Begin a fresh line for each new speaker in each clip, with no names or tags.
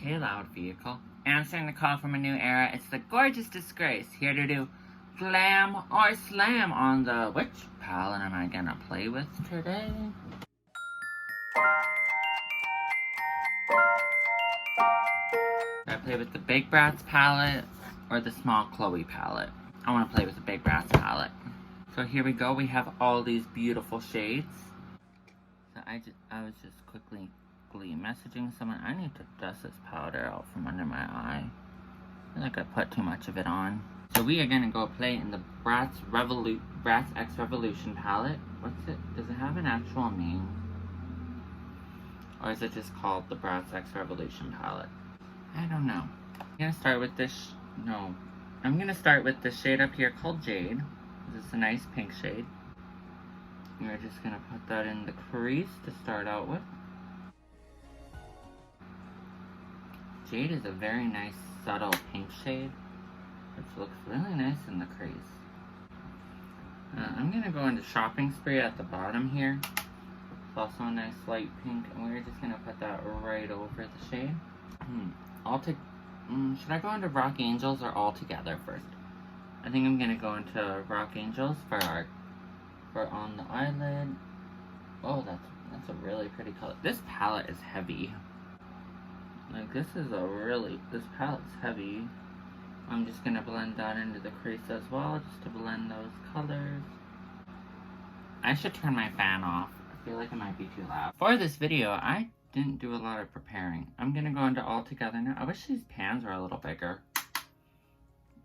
Okay, loud vehicle. Answering the call from a new era, it's the Gorgeousdisgrace here to do Glam or Slam on the which palette am I gonna play with today? Should I play with the Big Bratz palette or the small Chloe palette? I want to play with the Big Bratz palette. So here we go. We have all these beautiful shades. So I was just quickly messaging someone. I need to dust this powder out from under my eye. I feel like I put too much of it on. So we are gonna go play in the Bratz X Revolution palette. What's it? Does it have an actual name? Or is it just called the Bratz X Revolution palette? I don't know. I'm gonna start with this. I'm gonna start with the shade up here called Jade. This is a nice pink shade. We're just gonna put that in the crease to start out with. Jade is a very nice subtle pink shade, which looks really nice in the crease. I'm gonna go into Shopping Spree at the bottom here. It's also a nice light pink, and we're just gonna put that right over the shade. Should I go into Rock Angels or All Together first? I think I'm gonna go into Rock Angels for on the eyelid. Oh, that's a really pretty color. This palette is heavy. Like, this palette's heavy. I'm just gonna blend that into the crease as well, just to blend those colors. I should turn my fan off. I feel like it might be too loud. For this video, I didn't do a lot of preparing. I'm gonna go into All Together now. I wish these pans were a little bigger.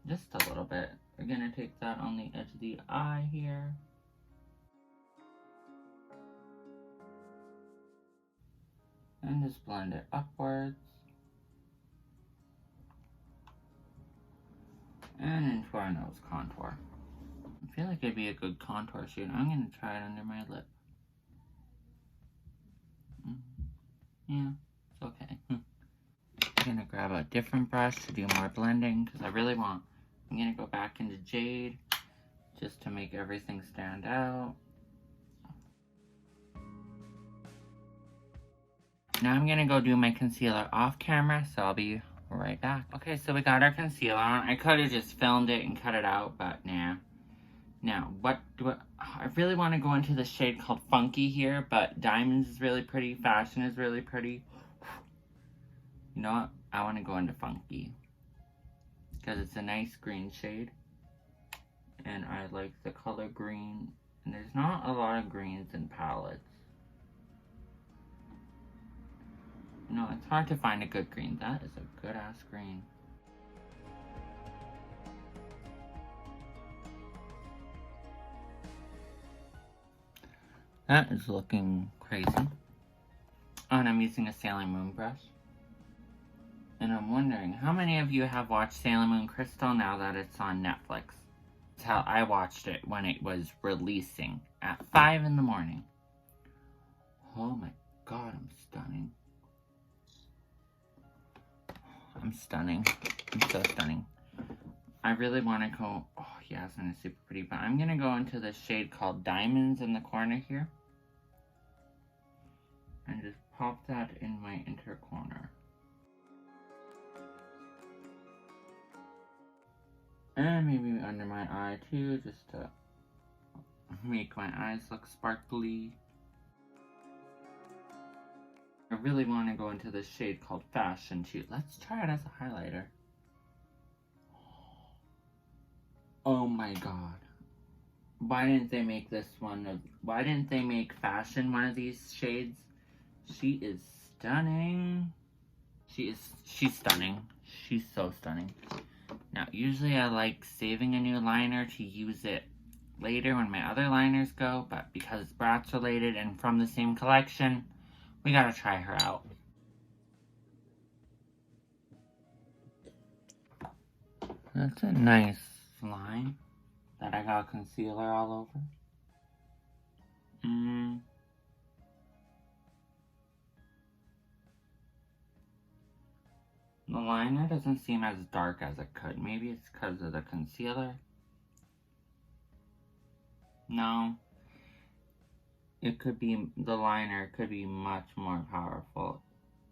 Just a little bit. We're gonna take that on the edge of the eye here. And just blend it upwards. And into our nose contour. I feel like it'd be a good contour shade. I'm gonna try it under my lip. Yeah, it's okay. I'm gonna grab a different brush to do more blending because I'm gonna go back into Jade just to make everything stand out. Now I'm gonna go do my concealer off camera, so I'll be right back. Okay, so we got our concealer on. I could have just filmed it and cut it out, but nah. Now, I really want to go into the shade called Funky here, but Diamonds is really pretty, Fashion is really pretty. You know what? I want to go into Funky because it's a nice green shade, and I like the color green, and there's not a lot of greens in palettes. No, it's hard to find a good green. That is a good ass green. That is looking crazy. Oh, and I'm using a Sailor Moon brush. And I'm wondering, how many of you have watched Sailor Moon Crystal now that it's on Netflix? That's how I watched it when it was releasing at 5 in the morning. Oh my god, I'm stunning. I'm stunning. I'm so stunning. I really want to go... Oh, yes, and it's super pretty. But I'm going to go into the shade called Diamonds in the corner here. And just pop that in my inner corner. And maybe under my eye too, just to make my eyes look sparkly. I really want to go into this shade called Fashion too. Let's try it as a highlighter. Oh my god. Why didn't they make this one? Why didn't they make Fashion one of these shades? She is stunning. She's stunning. She's so stunning. Now, usually I like saving a new liner to use it later when my other liners go, but because it's Bratz related and from the same collection, we gotta try her out. That's a nice line that I got concealer all over. The liner doesn't seem as dark as it could. Maybe it's because of the concealer. No. It could be, the liner could be much more powerful.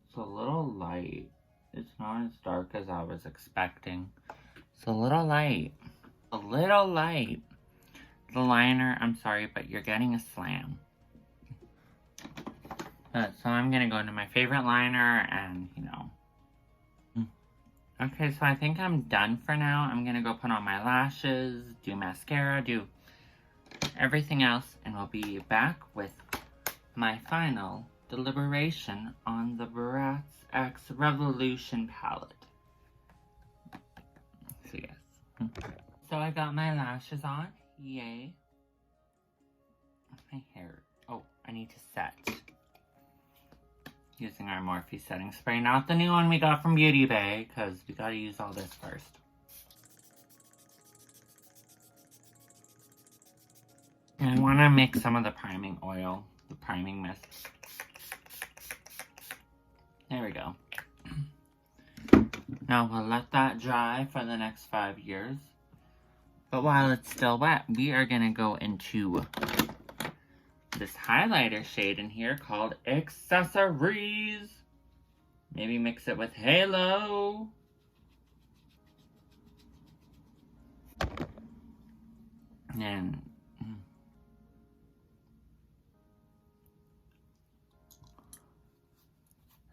It's a little light. It's not as dark as I was expecting. It's a little light. A little light. The liner, I'm sorry, but you're getting a slam. So I'm gonna go into my favorite liner and, you know. Okay, so I think I'm done for now. I'm gonna go put on my lashes, do mascara, do everything else, and we'll be back with my final deliberation on the Bratz X Revolution palette. So yes. So I got my lashes on. Yay. My hair. Oh, I need to set. Using our Morphe setting spray. Not the new one we got from Beauty Bay, because we gotta use all this first. And I want to mix some of the priming oil, the priming mist. There we go. Now we'll let that dry for the next 5 years. But while it's still wet, we are going to go into this highlighter shade in here called Accessories. Maybe mix it with Halo. And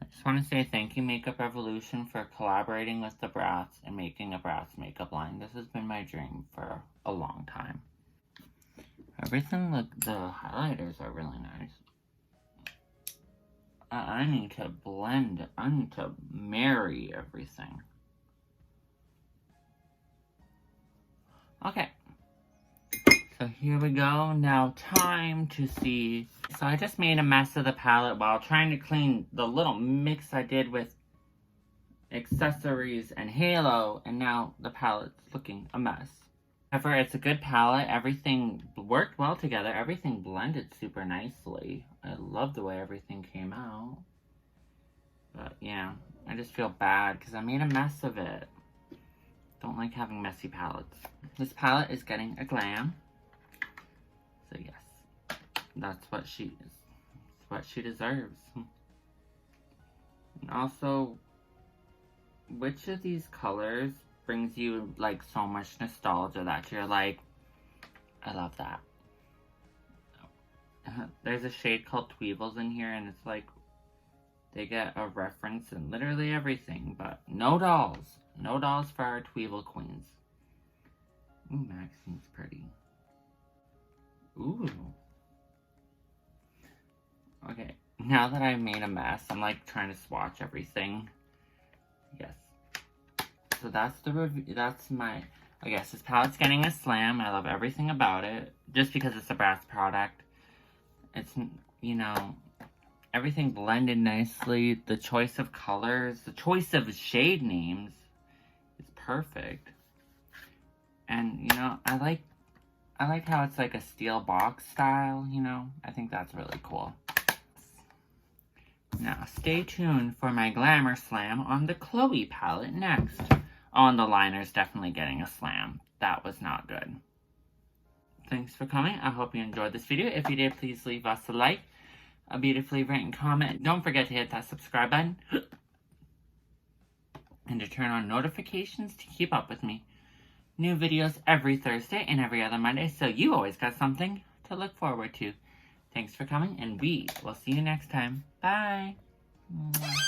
I just want to say thank you, Makeup Revolution, for collaborating with the Bratz and making a Bratz makeup line. This has been my dream for a long time. Everything, the highlighters are really nice. I need to blend. I need to marry everything. Okay. So here we go. Now time to see. So I just made a mess of the palette while trying to clean the little mix I did with Accessories and Halo. And now the palette's looking a mess. However, it's a good palette. Everything worked well together. Everything blended super nicely. I love the way everything came out. But yeah, I just feel bad because I made a mess of it. Don't like having messy palettes. This palette is getting a Glam. So yes, that's what she is. It's what she deserves. And also, which of these colors brings you like so much nostalgia that you're like, I love that. There's a shade called Tweevils in here, and it's like they get a reference in literally everything, but no dolls. No dolls for our Tweevil queens. Ooh, Maxine's pretty. Ooh. Okay, now that I've made a mess, I'm like trying to swatch everything. Yes. So that's the review. That's my, I guess this palette's getting a slam. I love everything about it. Just because it's a Bratz product. It's, you know, everything blended nicely. The choice of colors, the choice of shade names is perfect. And, you know, I like how it's like a steel box style, you know. I think that's really cool. Now, stay tuned for my Glamour Slam on the Chloe palette next. Oh, and the liner's definitely getting a slam. That was not good. Thanks for coming. I hope you enjoyed this video. If you did, please leave us a like, a beautifully written comment. Don't forget to hit that subscribe button. And to turn on notifications to keep up with me. New videos every Thursday and every other Monday, so you always got something to look forward to. Thanks for coming, and we will see you next time. Bye! Mwah.